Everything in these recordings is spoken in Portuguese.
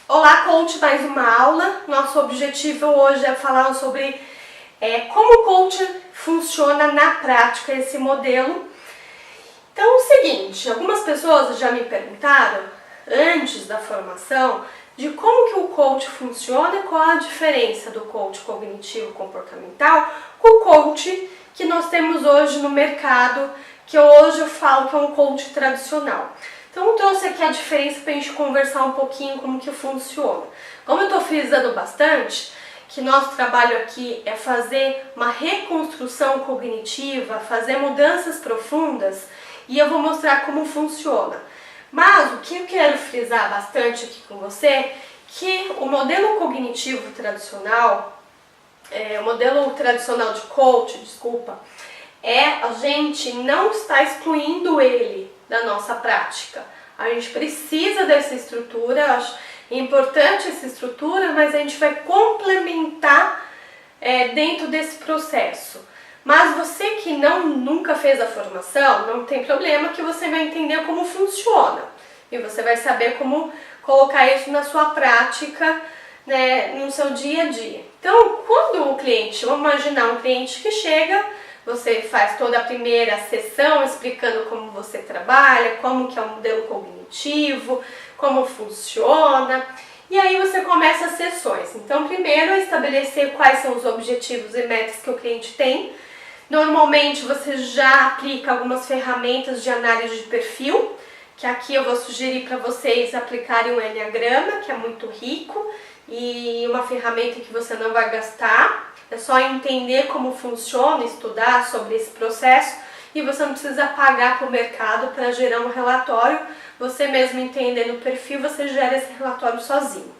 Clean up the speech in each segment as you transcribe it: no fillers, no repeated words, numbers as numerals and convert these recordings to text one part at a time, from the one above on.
Olá, coach, mais uma aula. Nosso objetivo hoje é falar sobre como o coach funciona na prática, esse modelo. Então é o seguinte, algumas pessoas já me perguntaram, antes da formação, de como que o coach funciona e qual a diferença do coach cognitivo comportamental com o coach que nós temos hoje no mercado, que hoje eu falo que é um coach tradicional. Então eu trouxe aqui a diferença para a gente conversar um pouquinho como que funciona. Como eu estou frisando bastante, que nosso trabalho aqui é fazer uma reconstrução cognitiva, fazer mudanças profundas, e eu vou mostrar como funciona. Mas o que eu quero frisar bastante aqui com você, que o modelo cognitivo tradicional, o modelo tradicional de coach, a gente não está excluindo ele da nossa prática. A gente precisa dessa estrutura, acho importante essa estrutura, mas a gente vai complementar dentro desse processo. Mas você que nunca fez a formação, não tem problema, que você vai entender como funciona. E você vai saber como colocar isso na sua prática, né, no seu dia a dia. Então, quando o cliente, vamos imaginar um cliente que chega, você faz toda a primeira sessão explicando como você trabalha, como que é o modelo cognitivo, como funciona, e aí você começa as sessões. Então, primeiro, estabelecer quais são os objetivos e metas que o cliente tem. Normalmente, você já aplica algumas ferramentas de análise de perfil, que aqui eu vou sugerir para vocês aplicarem o Enneagrama, que é muito rico, e uma ferramenta que você não vai gastar. É só entender como funciona, estudar sobre esse processo, e você não precisa pagar para o mercado para gerar um relatório. Você mesmo entendendo o perfil, você gera esse relatório sozinho.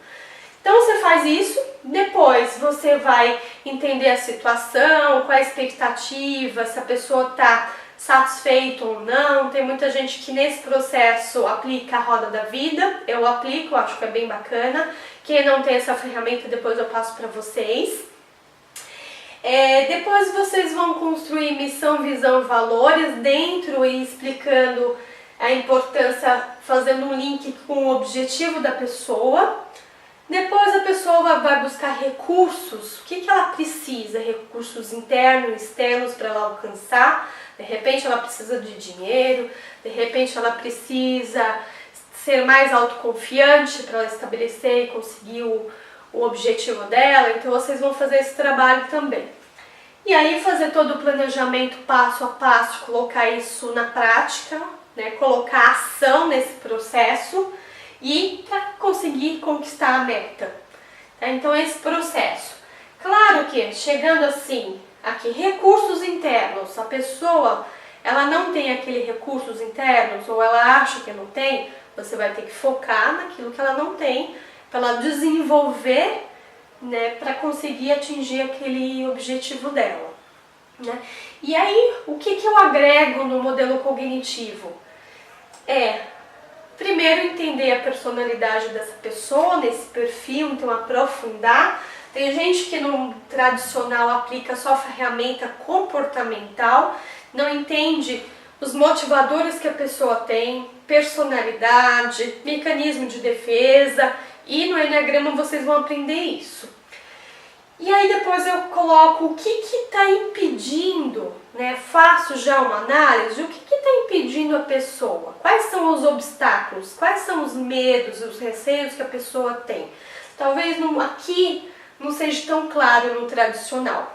Então você faz isso, depois você vai entender a situação, qual é a expectativa, se a pessoa está satisfeita ou não. Tem muita gente que nesse processo aplica a roda da vida, eu aplico, acho que é bem bacana. Quem não tem essa ferramenta, depois eu passo para vocês. Depois vocês vão construir missão, visão e valores dentro e explicando a importância, fazendo um link com o objetivo da pessoa. Depois a pessoa vai buscar recursos, o que ela precisa, recursos internos e externos para ela alcançar. De repente ela precisa de dinheiro, de repente ela precisa ser mais autoconfiante para ela estabelecer e conseguir o objetivo dela. Então vocês vão fazer esse trabalho também. E aí fazer todo o planejamento passo a passo, colocar isso na prática, né? Colocar ação nesse processo e para conseguir conquistar a meta. Tá? Então esse processo. Claro que chegando assim, aqui recursos internos, a pessoa ela não tem aqueles recursos internos ou ela acha que não tem, você vai ter que focar naquilo que ela não tem, para ela desenvolver, né, para conseguir atingir aquele objetivo dela. Né? E aí, o que eu agrego no modelo cognitivo? Primeiro, entender a personalidade dessa pessoa, nesse perfil, então aprofundar. Tem gente que no tradicional aplica só a ferramenta comportamental, não entende os motivadores que a pessoa tem, personalidade, mecanismo de defesa, e no Enneagrama vocês vão aprender isso. E aí depois eu coloco o que está impedindo, né? Faço já uma análise, o que está impedindo a pessoa, quais são os obstáculos, quais são os medos, os receios que a pessoa tem. Talvez aqui não seja tão claro no tradicional.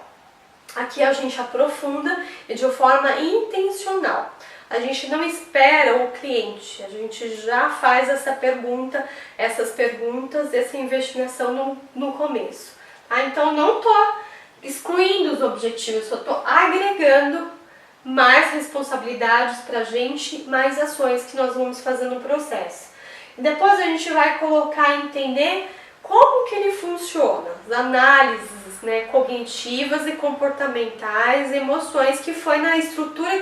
Aqui a gente aprofunda e de forma intencional. A gente não espera o cliente, a gente já faz essas perguntas, essa investigação no começo. Então não estou excluindo os objetivos, só estou agregando mais responsabilidades para a gente, mais ações que nós vamos fazer no processo. E depois a gente vai colocar e entender como que ele funciona, as análises, né, cognitivas e comportamentais, emoções, que foi na estrutura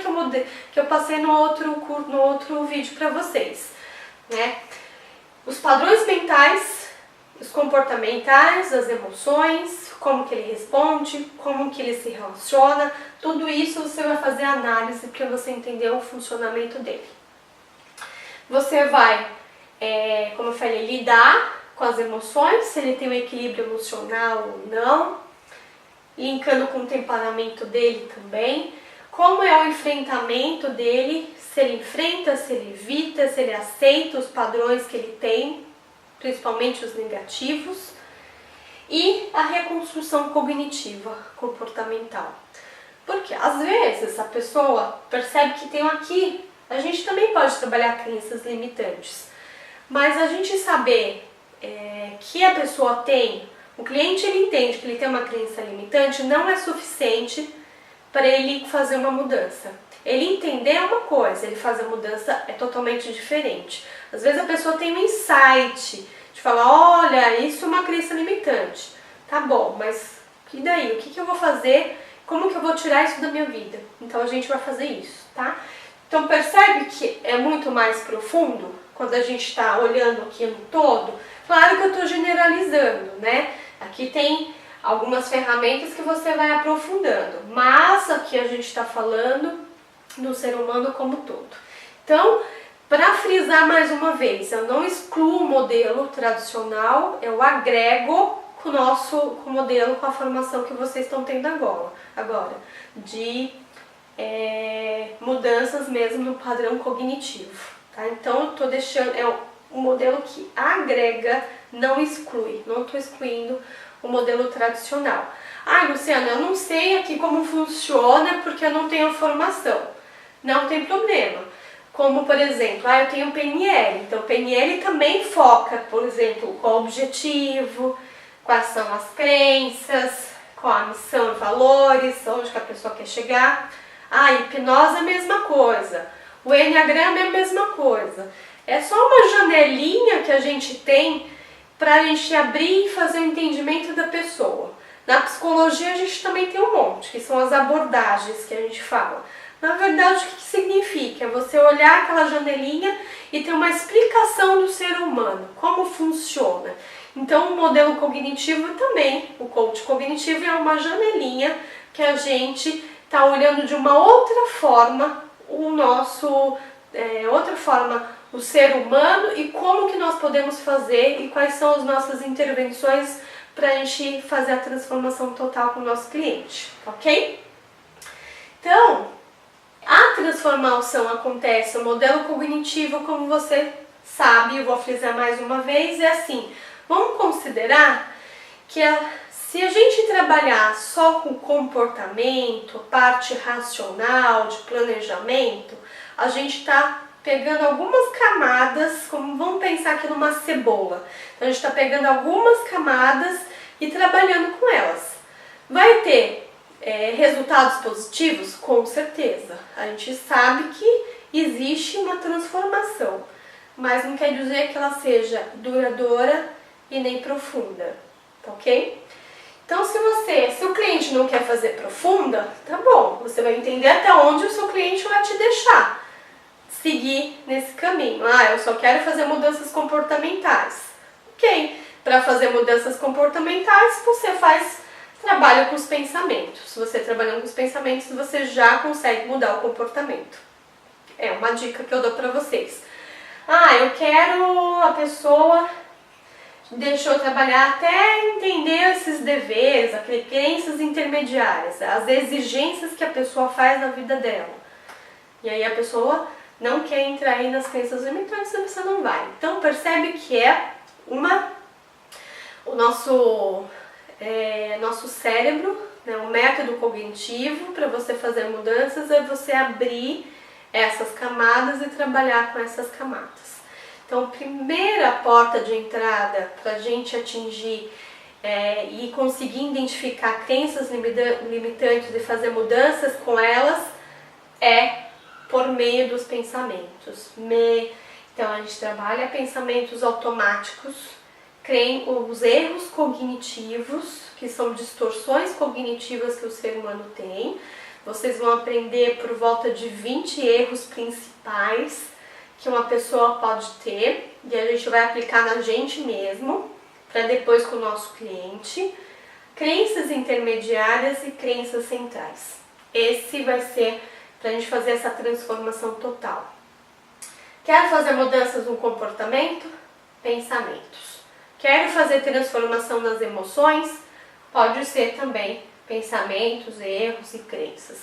que eu passei no outro vídeo para vocês. Né? Os padrões mentais, os comportamentais, as emoções, como que ele responde, como que ele se relaciona, tudo isso você vai fazer análise para você entender o funcionamento dele. Você vai, como eu falei, lidar com as emoções, se ele tem um equilíbrio emocional ou não, linkando com o temperamento dele também, como é o enfrentamento dele, se ele enfrenta, se ele evita, se ele aceita os padrões que ele tem, principalmente os negativos, e a reconstrução cognitiva, comportamental. Porque às vezes a pessoa percebe que tem aqui, a gente também pode trabalhar crenças limitantes, mas a gente saber que a pessoa tem, o cliente ele entende que ele tem uma crença limitante, não é suficiente para ele fazer uma mudança. Ele entender é uma coisa, ele fazer a mudança é totalmente diferente. Às vezes a pessoa tem um insight de falar, olha, isso é uma crença limitante. Tá bom, mas e daí? O que eu vou fazer? Como que eu vou tirar isso da minha vida? Então a gente vai fazer isso, tá? Então percebe que é muito mais profundo quando a gente está olhando aqui no todo. Claro que eu estou generalizando, né? Aqui tem algumas ferramentas que você vai aprofundando, mas aqui a gente está falando no ser humano como todo. Então, para frisar mais uma vez, eu não excluo o modelo tradicional, eu agrego com o modelo, com a formação que vocês estão tendo agora de mudanças mesmo no padrão cognitivo, tá? Então eu estou deixando, um modelo que agrega, não exclui, não estou excluindo o modelo tradicional. Ah, Luciana, eu não sei aqui como funciona porque eu não tenho formação. Não tem problema. Como, por exemplo, eu tenho PNL, então o PNL também foca, por exemplo, qual o objetivo, quais são as crenças, qual a missão e valores, onde que a pessoa quer chegar. A hipnose é a mesma coisa, o Enneagrama é a mesma coisa. É só uma janelinha que a gente tem para a gente abrir e fazer o entendimento da pessoa. Na psicologia a gente também tem um monte, que são as abordagens que a gente fala. Na verdade, o que significa? É você olhar aquela janelinha e ter uma explicação do ser humano, como funciona. Então, o modelo cognitivo também, o coach cognitivo é uma janelinha que a gente está olhando de uma outra forma o ser humano e como que nós podemos fazer e quais são as nossas intervenções para a gente fazer a transformação total com o nosso cliente, ok? Então, a transformação acontece, o modelo cognitivo, como você sabe, eu vou frisar mais uma vez, é assim, vamos considerar que se a gente trabalhar só com comportamento, parte racional, de planejamento, a gente está pegando algumas camadas, vamos pensar aqui numa cebola. Então a gente está pegando algumas camadas e trabalhando com elas. Vai ter resultados positivos? Com certeza. A gente sabe que existe uma transformação, mas não quer dizer que ela seja duradoura e nem profunda, tá ok? Então se o cliente não quer fazer profunda, tá bom, você vai entender até onde o seu cliente vai te deixar seguir nesse caminho. Eu só quero fazer mudanças comportamentais. Ok, para fazer mudanças comportamentais você trabalha com os pensamentos. Se você trabalhando com os pensamentos, você já consegue mudar o comportamento. É uma dica que eu dou para vocês. Eu quero a pessoa deixou eu trabalhar até entender esses deveres, as crenças intermediárias, as exigências que a pessoa faz na vida dela. E aí a pessoa não quer entrar aí nas crenças limitantes, você não vai. Então percebe que o nosso cérebro, né, o método cognitivo para você fazer mudanças é você abrir essas camadas e trabalhar com essas camadas. Então, a primeira porta de entrada para a gente atingir e conseguir identificar crenças limitantes e fazer mudanças com elas é por meio dos pensamentos. Então, a gente trabalha pensamentos automáticos, os erros cognitivos, que são distorções cognitivas que o ser humano tem. Vocês vão aprender por volta de 20 erros principais que uma pessoa pode ter, e a gente vai aplicar na gente mesmo, para depois com o nosso cliente. Crenças intermediárias e crenças centrais. Esse vai ser para a gente fazer essa transformação total. Quer fazer mudanças no comportamento? Pensamentos. Quero fazer transformação das emoções? Pode ser também pensamentos, erros e crenças.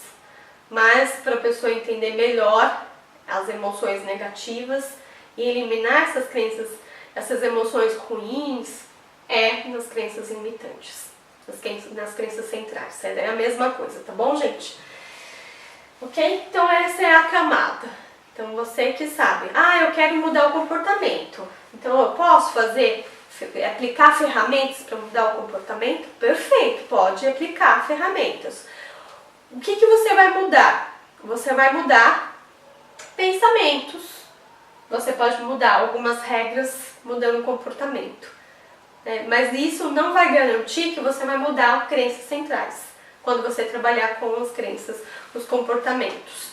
Mas para a pessoa entender melhor as emoções negativas e eliminar essas crenças, essas emoções ruins, nas crenças limitantes, nas crenças centrais. É a mesma coisa, tá bom, gente? Ok? Então essa é a camada. Então você que sabe, eu quero mudar o comportamento. Então eu posso aplicar ferramentas para mudar o comportamento? Perfeito, pode aplicar ferramentas. O que você vai mudar? Você vai mudar pensamentos. Você pode mudar algumas regras mudando o comportamento. Mas isso não vai garantir que você vai mudar crenças centrais quando você trabalhar com as crenças, os comportamentos.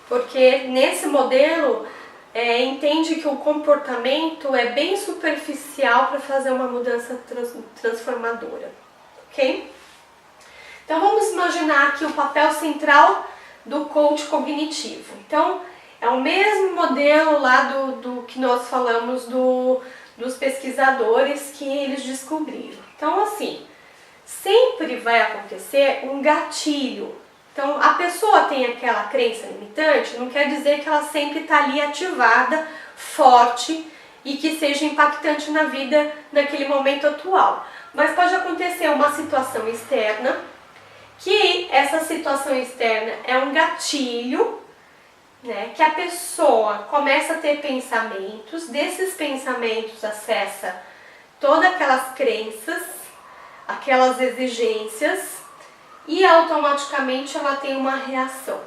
Porque nesse modelo, entende que o comportamento é bem superficial para fazer uma mudança transformadora, ok? Então vamos imaginar aqui o papel central do coach cognitivo. Então é o mesmo modelo lá do que nós falamos dos pesquisadores que eles descobriram. Então assim, sempre vai acontecer um gatilho. Então, a pessoa tem aquela crença limitante, não quer dizer que ela sempre está ali ativada, forte e que seja impactante na vida naquele momento atual. Mas pode acontecer uma situação externa, que essa situação externa é um gatilho, que a pessoa começa a ter pensamentos, desses pensamentos acessa todas aquelas crenças, aquelas exigências, e automaticamente ela tem uma reação.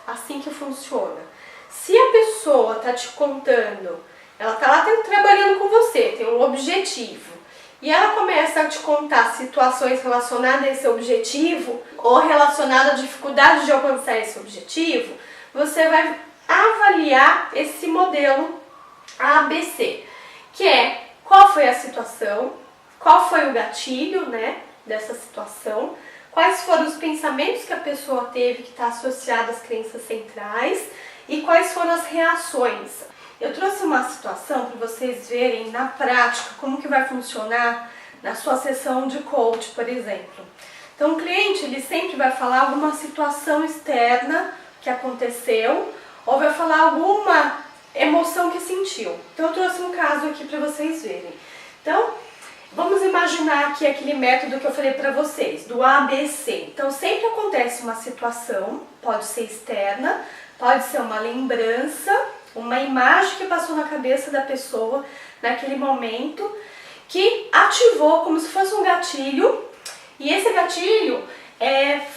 Assim que funciona. Se a pessoa está te contando, ela está lá trabalhando com você, tem um objetivo, e ela começa a te contar situações relacionadas a esse objetivo ou relacionadas à dificuldade de alcançar esse objetivo, você vai avaliar esse modelo ABC, que é qual foi a situação, qual foi o gatilho, dessa situação, quais foram os pensamentos que a pessoa teve que está associado às crenças centrais e quais foram as reações. Eu trouxe uma situação para vocês verem na prática como que vai funcionar na sua sessão de coach, por exemplo. Então o cliente ele sempre vai falar alguma situação externa que aconteceu ou vai falar alguma emoção que sentiu. Então eu trouxe um caso aqui para vocês verem. Então, vamos imaginar aqui aquele método que eu falei para vocês, do ABC. Então, sempre acontece uma situação, pode ser externa, pode ser uma lembrança, uma imagem que passou na cabeça da pessoa naquele momento, que ativou como se fosse um gatilho, e esse gatilho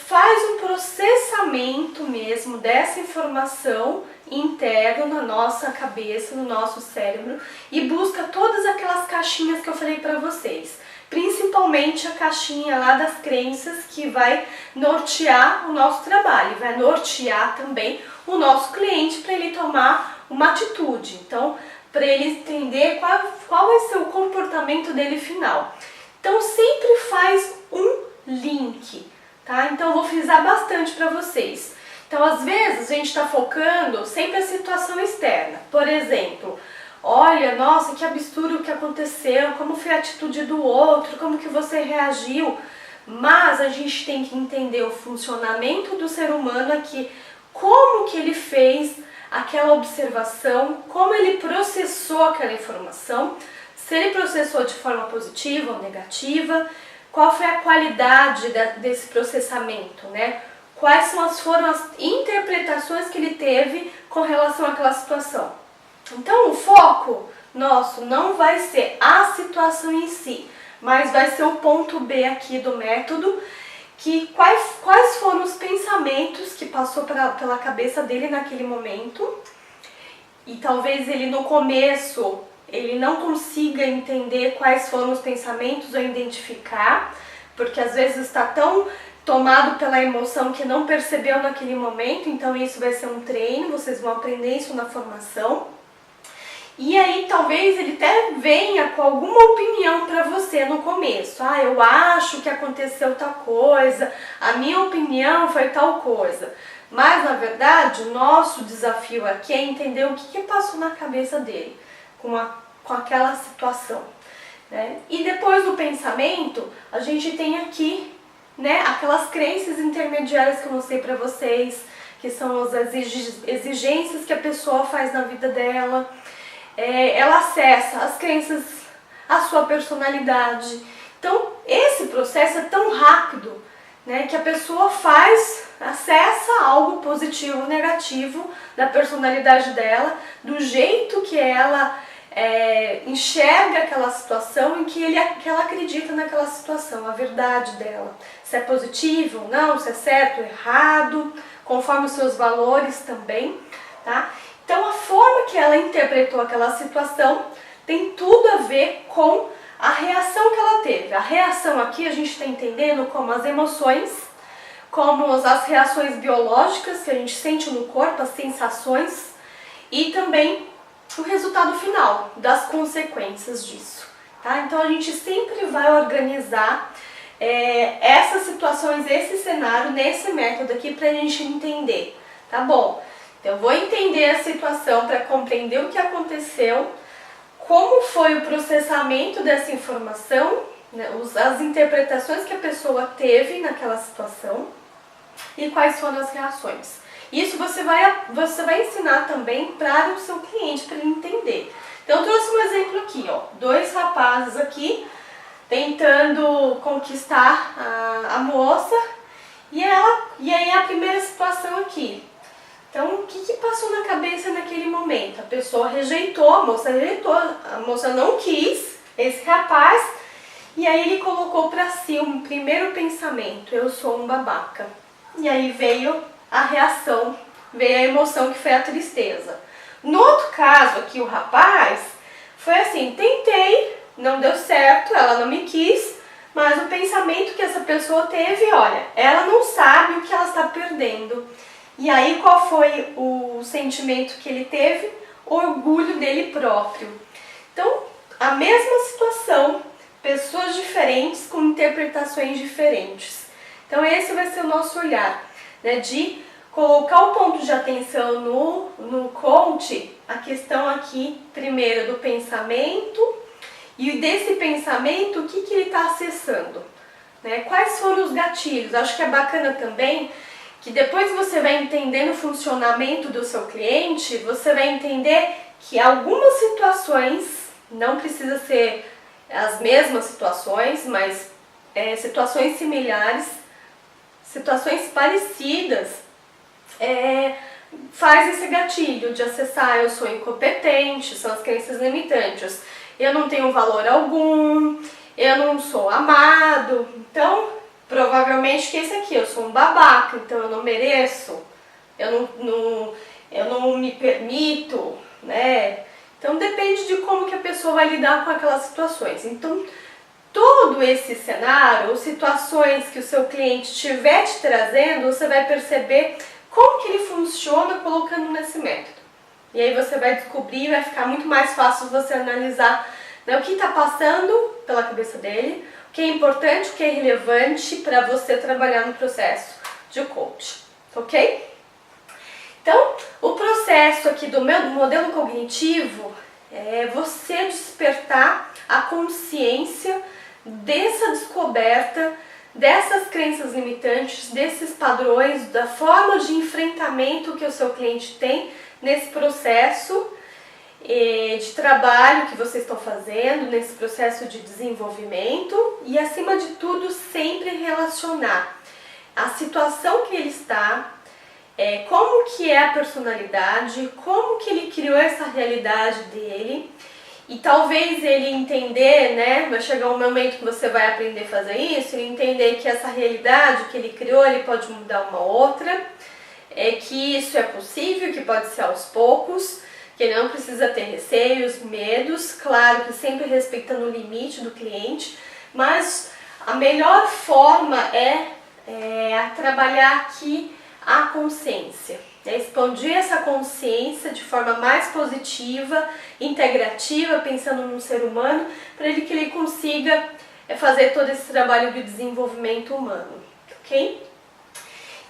faz um processamento mesmo dessa informação interno na nossa cabeça, no nosso cérebro, e busca todas aquelas caixinhas que eu falei para vocês, principalmente a caixinha lá das crenças que vai nortear o nosso trabalho, vai nortear também o nosso cliente para ele tomar uma atitude, então para ele entender qual vai ser o comportamento dele final. Então sempre faz um link, tá? Então eu vou frisar bastante para vocês. Então, às vezes, a gente está focando sempre a situação externa. Por exemplo, olha, nossa, que absurdo o que aconteceu, como foi a atitude do outro, como que você reagiu. Mas a gente tem que entender o funcionamento do ser humano aqui, como que ele fez aquela observação, como ele processou aquela informação, se ele processou de forma positiva ou negativa, qual foi a qualidade desse processamento, Quais foram as interpretações que ele teve com relação àquela situação. Então o foco nosso não vai ser a situação em si, mas vai ser o ponto B aqui do método, que quais foram os pensamentos que passou pela cabeça dele naquele momento, e talvez ele no começo ele não consiga entender quais foram os pensamentos ou identificar, porque às vezes está tão tomado pela emoção que não percebeu naquele momento, então isso vai ser um treino, vocês vão aprender isso na formação. E aí talvez ele até venha com alguma opinião para você no começo. Eu acho que aconteceu tal coisa, a minha opinião foi tal coisa. Mas na verdade o nosso desafio aqui é entender o que passou na cabeça dele com aquela situação. né? E depois do pensamento, a gente tem aqui, né, aquelas crenças intermediárias que eu mostrei para vocês, que são as exigências que a pessoa faz na vida dela. Ela acessa as crenças, a sua personalidade. Então, esse processo é tão rápido, né, que a pessoa acessa algo positivo ou negativo da personalidade dela, do jeito que ela enxerga aquela situação, em que ela acredita naquela situação, a verdade dela. Se é positivo ou não, se é certo ou errado, conforme os seus valores também, tá? Então, a forma que ela interpretou aquela situação tem tudo a ver com a reação que ela teve. A reação aqui a gente está entendendo como as emoções, como as reações biológicas que a gente sente no corpo, as sensações, e também o resultado final, das consequências disso, tá? Então a gente sempre vai organizar essas situações, esse cenário, nesse método aqui pra gente entender, tá bom? Então eu vou entender a situação para compreender o que aconteceu, como foi o processamento dessa informação, né, as interpretações que a pessoa teve naquela situação e quais foram as reações. Isso você vai ensinar também para o seu cliente, para ele entender. Então eu trouxe um exemplo aqui, ó, 2 rapazes aqui tentando conquistar a moça, e aí a primeira situação aqui. Então, o que passou na cabeça naquele momento? A pessoa rejeitou, a moça não quis esse rapaz, e aí ele colocou para si um primeiro pensamento: eu sou um babaca. E aí veio a reação, veio a emoção, que foi a tristeza. No outro caso aqui, o rapaz foi assim: tentei, não deu certo, ela não me quis, mas o pensamento que essa pessoa teve, olha, ela não sabe o que ela está perdendo. E aí qual foi o sentimento que ele teve? O orgulho dele próprio. Então, a mesma situação, pessoas diferentes com interpretações diferentes. Então esse vai ser o nosso olhar, né, de colocar o ponto de atenção no coach, a questão aqui primeiro do pensamento, e desse pensamento o que ele está acessando, né? Quais foram os gatilhos. Acho que é bacana também que depois você vai entendendo o funcionamento do seu cliente, você vai entender que algumas situações, não precisa ser as mesmas situações, mas situações similares, situações parecidas, faz esse gatilho de acessar: eu sou incompetente, são as crenças limitantes, eu não tenho valor algum, eu não sou amado. Então, provavelmente que esse aqui, eu sou um babaca, então eu não mereço, eu não me permito, né? Então depende de como que a pessoa vai lidar com aquelas situações. Então, todo esse cenário, ou situações que o seu cliente estiver te trazendo, você vai perceber como que ele funciona colocando nesse método. E aí você vai descobrir, vai ficar muito mais fácil você analisar, né, o que está passando pela cabeça dele, o que é importante, o que é relevante para você trabalhar no processo de coach, ok? Então, o processo aqui do meu modelo cognitivo é você despertar a consciência dessa descoberta, dessas crenças limitantes, desses padrões, da forma de enfrentamento que o seu cliente tem nesse processo de trabalho que vocês estão fazendo, nesse processo de desenvolvimento, e acima de tudo sempre relacionar a situação que ele está, como que é a personalidade, como que ele criou essa realidade dele. E talvez ele entender, né, vai chegar um momento que você vai aprender a fazer isso, ele entender que essa realidade que ele criou, ele pode mudar uma outra, que isso é possível, que pode ser aos poucos, que ele não precisa ter receios, medos, claro que sempre respeitando o limite do cliente, mas a melhor forma é trabalhar aqui a consciência. Expandir essa consciência de forma mais positiva, integrativa, pensando no ser humano, para que ele consiga fazer todo esse trabalho de desenvolvimento humano, ok?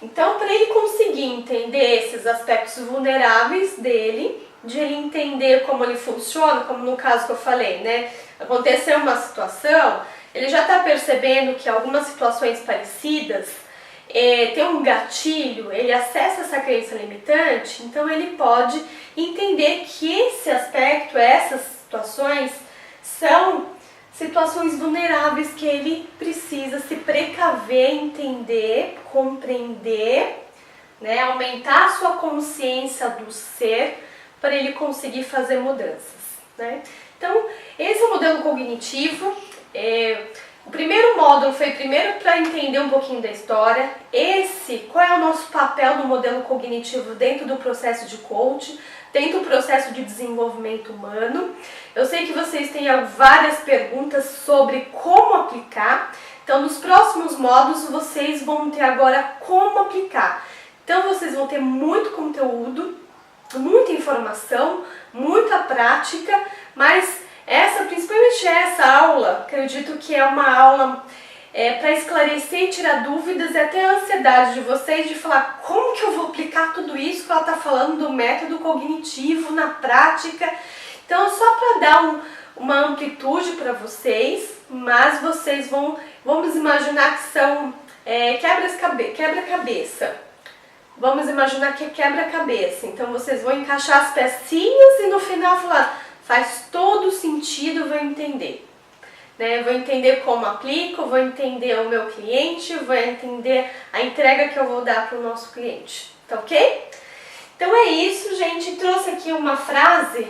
Então, para ele conseguir entender esses aspectos vulneráveis dele, de ele entender como ele funciona, como no caso que eu falei, né? aconteceu uma situação, ele já está percebendo que algumas situações parecidas tem um gatilho, ele acessa essa crença limitante, então ele pode entender que esse aspecto, essas situações, são situações vulneráveis que ele precisa se precaver, entender, compreender, né, aumentar a sua consciência do ser para ele conseguir fazer mudanças, né? Então, esse é o modelo cognitivo. O primeiro módulo foi primeiro para entender um pouquinho da história. Qual é o nosso papel do modelo cognitivo dentro do processo de coaching, dentro do processo de desenvolvimento humano. Eu sei que vocês têm várias perguntas sobre como aplicar. Então, nos próximos módulos, vocês vão ter agora como aplicar. Então, vocês vão ter muito conteúdo, muita informação, muita prática, mas principalmente essa aula, acredito que é uma aula para esclarecer e tirar dúvidas e até a ansiedade de vocês de falar como que eu vou aplicar tudo isso que ela está falando do método cognitivo na prática. Então, só para dar uma amplitude para vocês, mas vocês vamos imaginar que são quebra-cabeça. Vamos imaginar que é quebra-cabeça. Então, vocês vão encaixar as pecinhas e no final falar, faz todo sentido, eu vou entender. Né? Vou entender como aplico, vou entender o meu cliente, vou entender a entrega que eu vou dar para o nosso cliente. Tá ok? Então é isso, gente. Trouxe aqui uma frase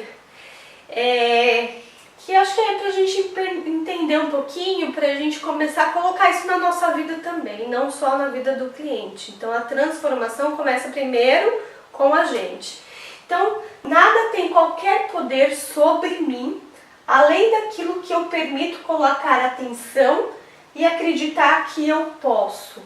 que acho que é pra gente entender um pouquinho, pra gente começar a colocar isso na nossa vida também, não só na vida do cliente. Então a transformação começa primeiro com a gente. Então, nada tem qualquer poder sobre mim, além daquilo que eu permito colocar atenção e acreditar que eu posso.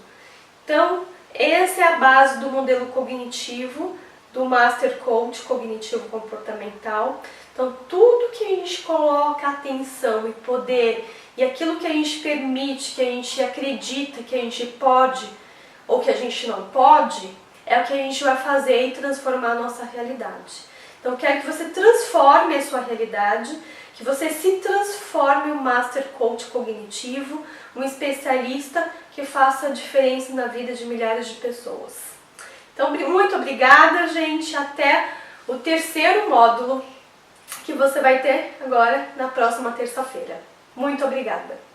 Então, essa é a base do modelo cognitivo, do Master Coach Cognitivo Comportamental. Então, tudo que a gente coloca atenção e poder, e aquilo que a gente permite, que a gente acredita que a gente pode, ou que a gente não pode, é o que a gente vai fazer e transformar a nossa realidade. Então, eu quero que você transforme a sua realidade, que você se transforme um Master Coach Cognitivo, um especialista que faça a diferença na vida de milhares de pessoas. Então, muito obrigada, gente. Até o terceiro módulo que você vai ter agora na próxima terça-feira. Muito obrigada!